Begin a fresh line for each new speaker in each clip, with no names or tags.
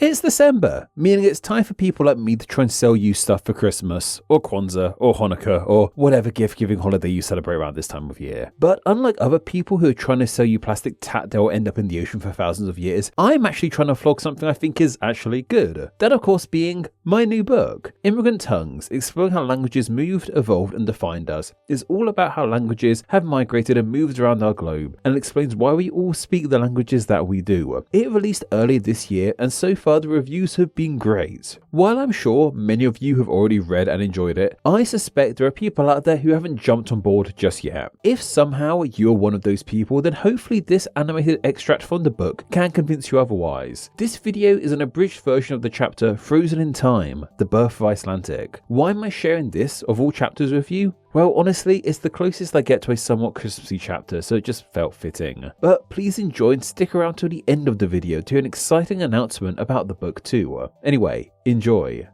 It's December, meaning it's time for people like me to try and sell you stuff for Christmas, or Kwanzaa, or Hanukkah, or whatever gift-giving holiday you celebrate around this time of year. But unlike other people who are trying to sell you plastic tat that will end up in the ocean for thousands of years, I'm actually trying to flog something I think is actually good. That of course being my new book. Immigrant Tongues, Exploring How Languages Moved, Evolved and Defined Us, is all about how languages have migrated and moved around our globe, and explains why we all speak the languages that we do. It released earlier this year, and so far the reviews have been great. While I'm sure many of you have already read and enjoyed it, I suspect there are people out there who haven't jumped on board just yet. If somehow you're one of those people, then hopefully this animated extract from the book can convince you otherwise. This video is an abridged version of the chapter Frozen in Time, The Birth of Icelandic. Why am I sharing this of all chapters with you? Well, honestly, it's the closest I get to a somewhat Christmassy chapter, so it just felt fitting. But please enjoy and stick around till the end of the video to hear an exciting announcement about the book too. Anyway, enjoy.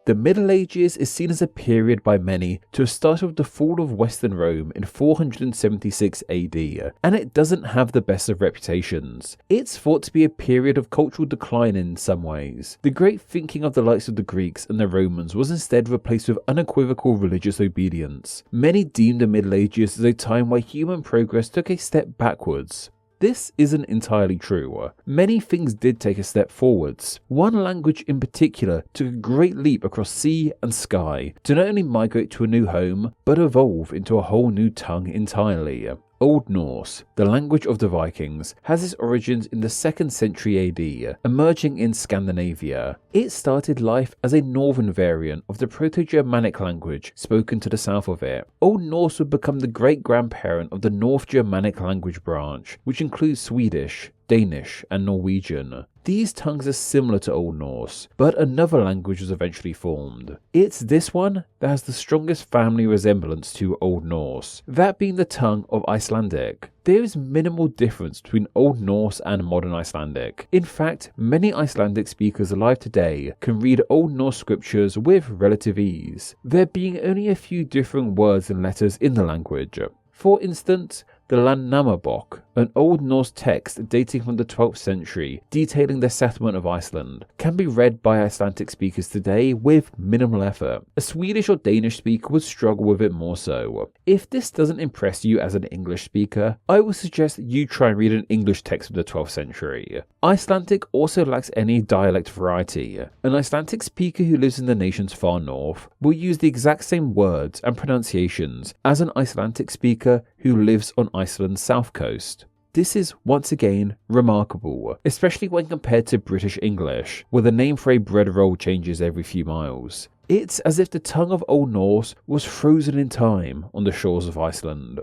The Middle Ages is seen as a period by many to have started with the fall of Western Rome in 476 AD, and it doesn't have the best of reputations. It's thought to be a period of cultural decline in some ways. The great thinking of the likes of the Greeks and the Romans was instead replaced with unequivocal religious obedience. Many deemed the Middle Ages as a time where human progress took a step backwards. This isn't entirely true. Many things did take a step forwards. One language in particular took a great leap across sea and sky to not only migrate to a new home, but evolve into a whole new tongue entirely. Old Norse, the language of the Vikings, has its origins in the 2nd century AD, emerging in Scandinavia. It started life as a northern variant of the Proto-Germanic language spoken to the south of it. Old Norse would become the great-grandparent of the North Germanic language branch, which includes Swedish, Danish and Norwegian. These tongues are similar to Old Norse, but another language was eventually formed. It's this one that has the strongest family resemblance to Old Norse, that being the tongue of Icelandic. There is minimal difference between Old Norse and modern Icelandic. In fact, many Icelandic speakers alive today can read Old Norse scriptures with relative ease, there being only a few different words and letters in the language. For instance, the Landnámabók, an Old Norse text dating from the 12th century detailing the settlement of Iceland, can be read by Icelandic speakers today with minimal effort. A Swedish or Danish speaker would struggle with it more so. If this doesn't impress you as an English speaker, I would suggest that you try and read an English text from the 12th century. Icelandic also lacks any dialect variety. An Icelandic speaker who lives in the nation's far north will use the exact same words and pronunciations as an Icelandic speaker who lives on Iceland's south coast. This is once again remarkable, especially when compared to British English, where the name for a bread roll changes every few miles. It's as if the tongue of Old Norse was frozen in time on the shores of Iceland.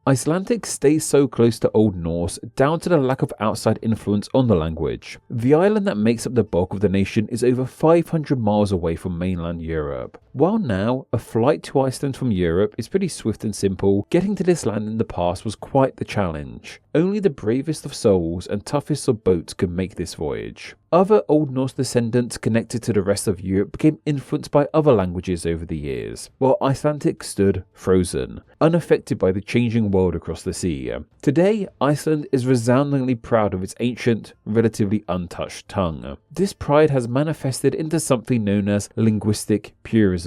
Icelandic stays so close to Old Norse down to the lack of outside influence on the language. The island that makes up the bulk of the nation is over 500 miles away from mainland Europe. While now, a flight to Iceland from Europe is pretty swift and simple, getting to this land in the past was quite the challenge. Only the bravest of souls and toughest of boats could make this voyage. Other Old Norse descendants connected to the rest of Europe became influenced by other languages over the years, while Icelandic stood frozen, unaffected by the changing world across the sea. Today, Iceland is resoundingly proud of its ancient, relatively untouched tongue. This pride has manifested into something known as linguistic purism.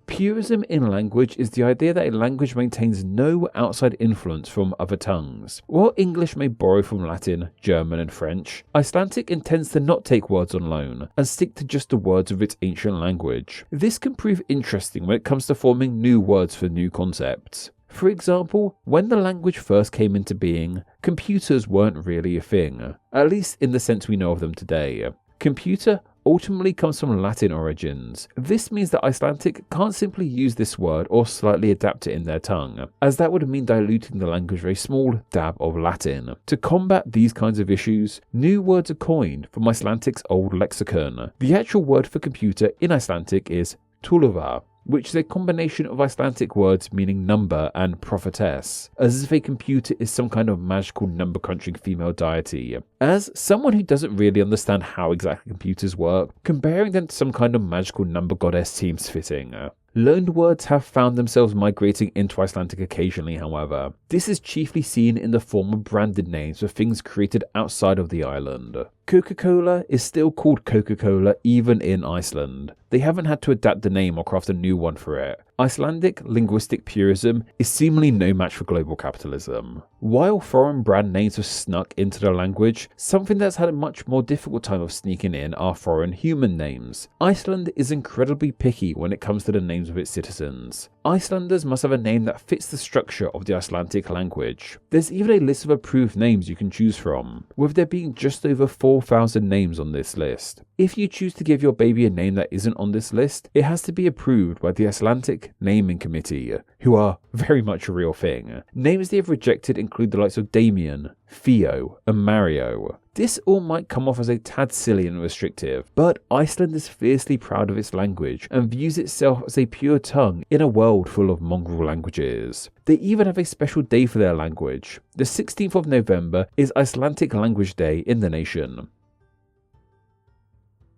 Purism in language is the idea that a language maintains no outside influence from other tongues. While English may borrow from Latin, German and French, Icelandic intends to not take words on loan and stick to just the words of its ancient language. This can prove interesting when it comes to forming new words for new concepts. For example, when the language first came into being, computers weren't really a thing, at least in the sense we know of them today. Computer ultimately comes from Latin origins. This means that Icelandic can't simply use this word or slightly adapt it in their tongue, as that would mean diluting the language for a small dab of Latin. To combat these kinds of issues, new words are coined from Icelandic's old lexicon. The actual word for computer in Icelandic is tölva, which is a combination of Icelandic words meaning number and prophetess, as if a computer is some kind of magical number-crunching female deity. As someone who doesn't really understand how exactly computers work, comparing them to some kind of magical number goddess seems fitting. Loaned words have found themselves migrating into Icelandic occasionally, however. This is chiefly seen in the form of branded names for things created outside of the island. Coca-Cola is still called Coca-Cola even in Iceland. They haven't had to adapt the name or craft a new one for it. Icelandic linguistic purism is seemingly no match for global capitalism. While foreign brand names have snuck into the language, something that's had a much more difficult time of sneaking in are foreign human names. Iceland is incredibly picky when it comes to the names of its citizens. Icelanders must have a name that fits the structure of the Icelandic language. There's even a list of approved names you can choose from, with there being just over 4,000 names on this list. If you choose to give your baby a name that isn't on this list, it has to be approved by the Icelandic Naming Committee, who are very much a real thing. Names they have rejected include the likes of Damien, Theo, and Mario. This all might come off as a tad silly and restrictive, but Iceland is fiercely proud of its language and views itself as a pure tongue in a world full of mongrel languages. They even have a special day for their language. The 16th of November is Icelandic Language Day in the nation.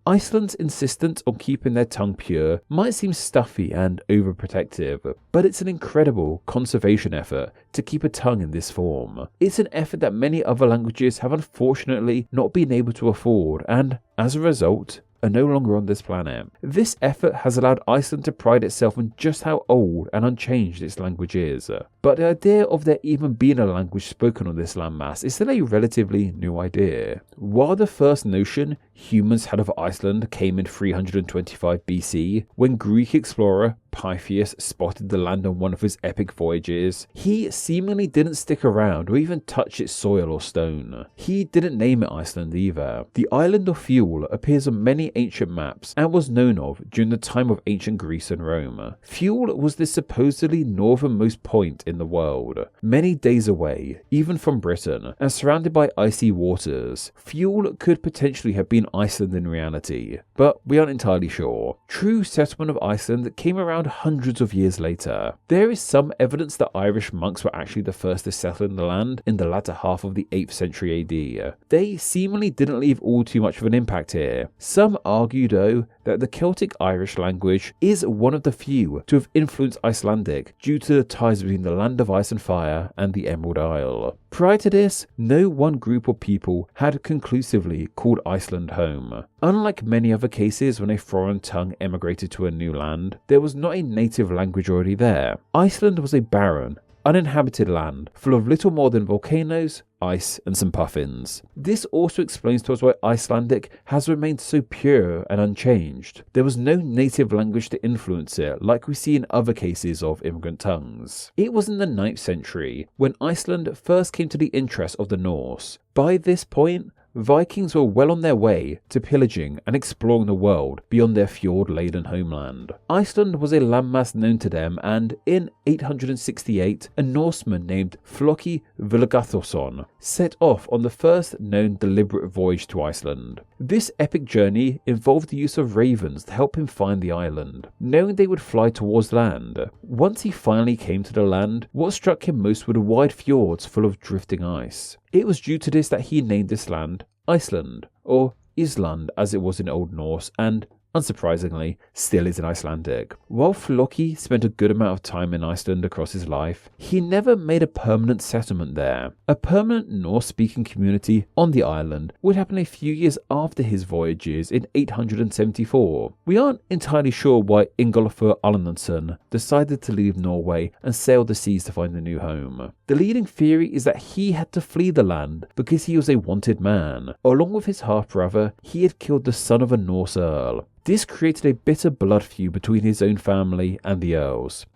Iceland's insistence on keeping their tongue pure might seem stuffy and overprotective, but it's an incredible conservation effort to keep a tongue in this form. It's an effort that many other languages have unfortunately not been able to afford, and as a result, are no longer on this planet. This effort has allowed Iceland to pride itself on just how old and unchanged its language is. But the idea of there even being a language spoken on this landmass is still a relatively new idea. While the first notion humans had of Iceland came in 325 BC, when Greek explorer Pytheas spotted the land on one of his epic voyages, he seemingly didn't stick around or even touch its soil or stone. He didn't name it Iceland either. The island of Fuel appears on many ancient maps and was known of during the time of ancient Greece and Rome. Fuel was the supposedly northernmost point in the world, many days away, even from Britain, and surrounded by icy waters. Fuel could potentially have been Iceland in reality, but we aren't entirely sure. True settlement of Iceland came around hundreds of years later. There is some evidence that Irish monks were actually the first to settle in the land in the latter half of the 8th century AD. They seemingly didn't leave all too much of an impact here. Some argue though that the Celtic Irish language is one of the few to have influenced Icelandic due to the ties between the Land of Ice and Fire and the Emerald Isle. Prior to this, no one group of people had conclusively called Iceland home. Unlike many other cases when a foreign tongue emigrated to a new land, there was not a native language already there. Iceland was a barren, uninhabited land full of little more than volcanoes, ice, and some puffins. This also explains to us why Icelandic has remained so pure and unchanged. There was no native language to influence it like we see in other cases of immigrant tongues. It was in the 9th century when Iceland first came to the interest of the Norse. By this point, Vikings were well on their way to pillaging and exploring the world beyond their fjord-laden homeland. Iceland was a landmass known to them, and in 868, a Norseman named Floki Vilgathorsson set off on the first known deliberate voyage to Iceland. This epic journey involved the use of ravens to help him find the island, knowing they would fly towards land. Once he finally came to the land, what struck him most were the wide fjords full of drifting ice. It was due to this that he named this land Iceland, or Island as it was in Old Norse, and unsurprisingly, still is in Icelandic. While Floki spent a good amount of time in Iceland across his life, he never made a permanent settlement there. A permanent Norse-speaking community on the island would happen a few years after his voyages in 874. We aren't entirely sure why Ingolfur Alundsson decided to leave Norway and sail the seas to find a new home. The leading theory is that he had to flee the land because he was a wanted man. Along with his half-brother, he had killed the son of a Norse earl. This created a bitter blood feud between his own family and the earls.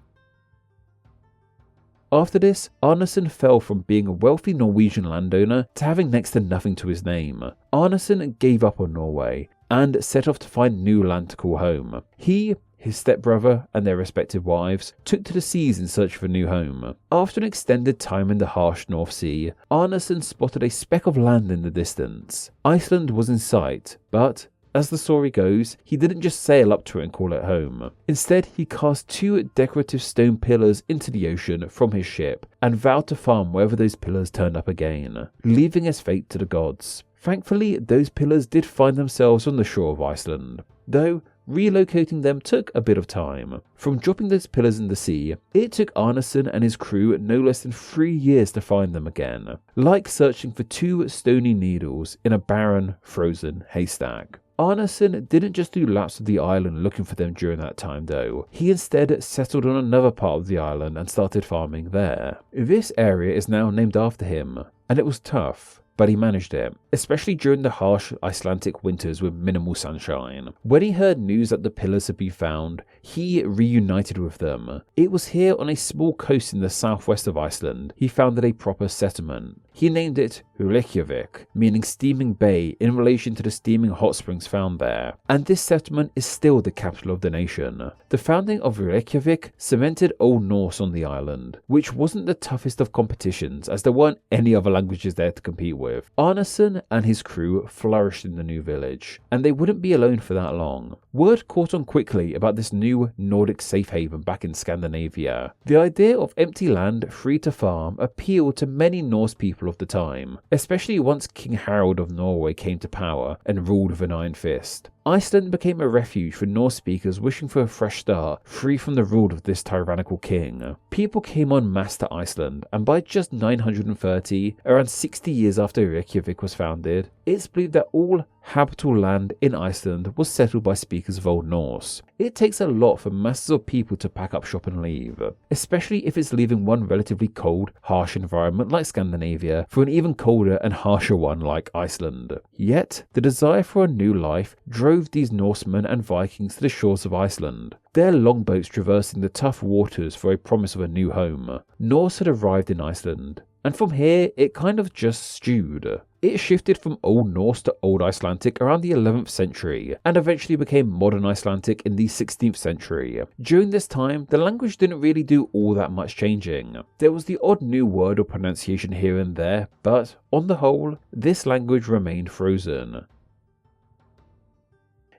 After this, Arnason fell from being a wealthy Norwegian landowner to having next to nothing to his name. Arnason gave up on Norway and set off to find new land to call home. He, his stepbrother, and their respective wives took to the seas in search of a new home. After an extended time in the harsh North Sea, Arnason spotted a speck of land in the distance. Iceland was in sight, but as the story goes, he didn't just sail up to it and call it home. Instead, he cast 2 decorative stone pillars into the ocean from his ship and vowed to farm wherever those pillars turned up again, leaving his fate to the gods. Thankfully, those pillars did find themselves on the shore of Iceland, though relocating them took a bit of time. From dropping those pillars in the sea, it took Arneson and his crew no less than 3 years to find them again, like searching for 2 stony needles in a barren, frozen haystack. Arneson didn't just do laps of the island looking for them during that time though. He instead settled on another part of the island and started farming there. This area is now named after him, and it was tough, but he managed it, especially during the harsh Icelandic winters with minimal sunshine. When he heard news that the pillars had been found, he reunited with them. It was here on a small coast in the southwest of Iceland he founded a proper settlement. He named it Reykjavik, meaning steaming bay in relation to the steaming hot springs found there, and this settlement is still the capital of the nation. The founding of Reykjavik cemented Old Norse on the island, which wasn't the toughest of competitions as there weren't any other languages there to compete with. Arneson and his crew flourished in the new village, and they wouldn't be alone for that long. Word caught on quickly about this new Nordic safe haven back in Scandinavia. The idea of empty land free to farm appealed to many Norse people of the time, especially once King Harald of Norway came to power and ruled with an iron fist. Iceland became a refuge for Norse speakers wishing for a fresh start, free from the rule of this tyrannical king. People came en masse to Iceland, and by just 930, around 60 years after Reykjavik was founded, it's believed that all habitable land in Iceland was settled by speakers of Old Norse. It takes a lot for masses of people to pack up shop and leave, especially if it's leaving one relatively cold, harsh environment like Scandinavia for an even colder and harsher one like Iceland. Yet, the desire for a new life drove these Norsemen and Vikings to the shores of Iceland, their longboats traversing the tough waters for a promise of a new home. Norse had arrived in Iceland, and from here it kind of just stewed. It shifted from Old Norse to Old Icelandic around the 11th century, and eventually became Modern Icelandic in the 16th century. During this time, the language didn't really do all that much changing. There was the odd new word or pronunciation here and there, but on the whole, this language remained frozen.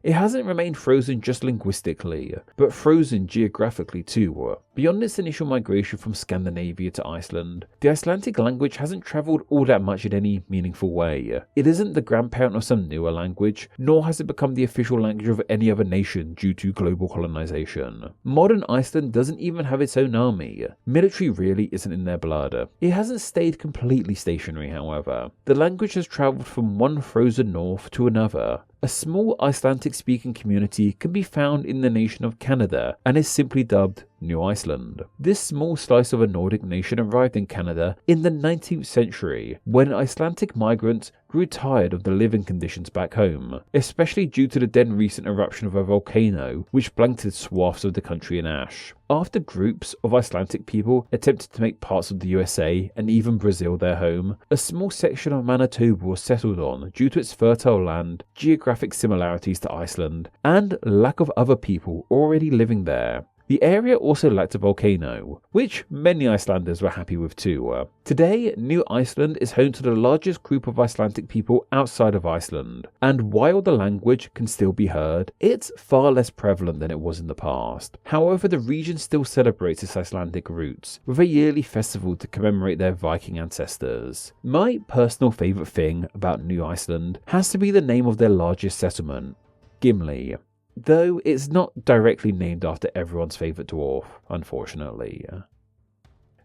It hasn't remained frozen just linguistically, but frozen geographically too. Beyond its initial migration from Scandinavia to Iceland, the Icelandic language hasn't travelled all that much in any meaningful way. It isn't the grandparent of some newer language, nor has it become the official language of any other nation due to global colonization. Modern Iceland doesn't even have its own army. Military really isn't in their blood. It hasn't stayed completely stationary, however. The language has travelled from one frozen north to another. A small Icelandic-speaking community can be found in the nation of Canada and is simply dubbed New Iceland. This small slice of a Nordic nation arrived in Canada in the 19th century when Icelandic migrants grew tired of the living conditions back home, especially due to the then recent eruption of a volcano which blanketed swaths of the country in ash. After groups of Icelandic people attempted to make parts of the USA and even Brazil their home, a small section of Manitoba was settled on due to its fertile land, geographic similarities to Iceland, and lack of other people already living there. The area also lacked a volcano, which many Icelanders were happy with too. Today, New Iceland is home to the largest group of Icelandic people outside of Iceland, and while the language can still be heard, it's far less prevalent than it was in the past. However, the region still celebrates its Icelandic roots, with a yearly festival to commemorate their Viking ancestors. My personal favourite thing about New Iceland has to be the name of their largest settlement, Gimli. Though it's not directly named after everyone's favourite dwarf, unfortunately.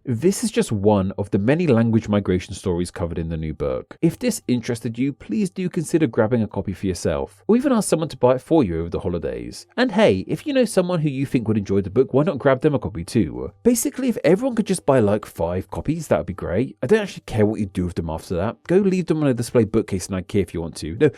This is just one of the many language migration stories covered in the new book. If this interested you, please do consider grabbing a copy for yourself, or even ask someone to buy it for you over the holidays. And hey, if you know someone who you think would enjoy the book, why not grab them a copy too? Basically, if everyone could just buy like 5 copies, that would be great. I don't actually care what you do with them after that. Go leave them on a display bookcase in IKEA if you want to. No,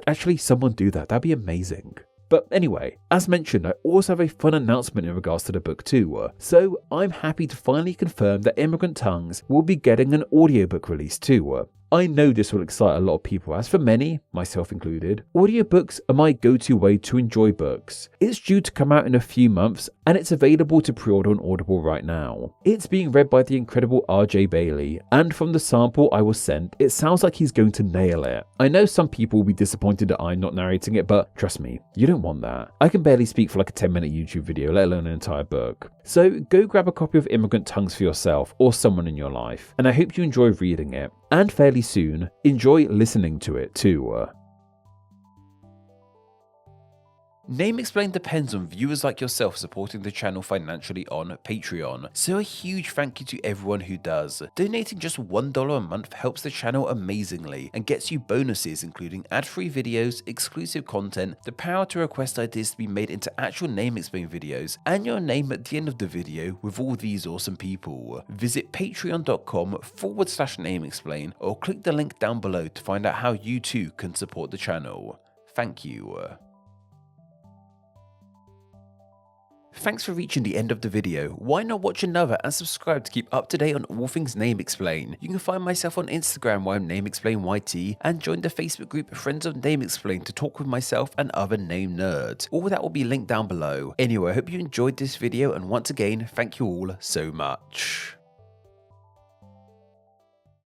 actually, someone do that. That'd be amazing. But anyway, as mentioned, I also have a fun announcement in regards to the book too. So I'm happy to finally confirm that Immigrant Tongues will be getting an audiobook release too. I know this will excite a lot of people, as for many, myself included, audiobooks are my go-to way to enjoy books. It's due to come out in a few months, and it's available to pre-order on Audible right now. It's being read by the incredible RJ Bailey, and from the sample I was sent, it sounds like he's going to nail it. I know some people will be disappointed that I'm not narrating it, but trust me, you don't want that. I can barely speak for like a 10-minute YouTube video, let alone an entire book. So go grab a copy of Immigrant Tongues for yourself, or someone in your life, and I hope you enjoy reading it. And fairly soon, enjoy listening to it too. Name Explain depends on viewers like yourself supporting the channel financially on Patreon, so a huge thank you to everyone who does. Donating just $1 a month helps the channel amazingly and gets you bonuses including ad-free videos, exclusive content, the power to request ideas to be made into actual Name Explain videos, and your name at the end of the video with all these awesome people. Visit patreon.com/Name Explain or click the link down below to find out how you too can support the channel. Thank you. Thanks for reaching the end of the video. Why not watch another and subscribe to keep up to date on all things Name Explain. You can find myself on Instagram where I'm Name Explain YT, and join the Facebook group Friends of Name Explain to talk with myself and other name nerds. All that will be linked down below. Anyway, I hope you enjoyed this video, and once again, thank you all so much.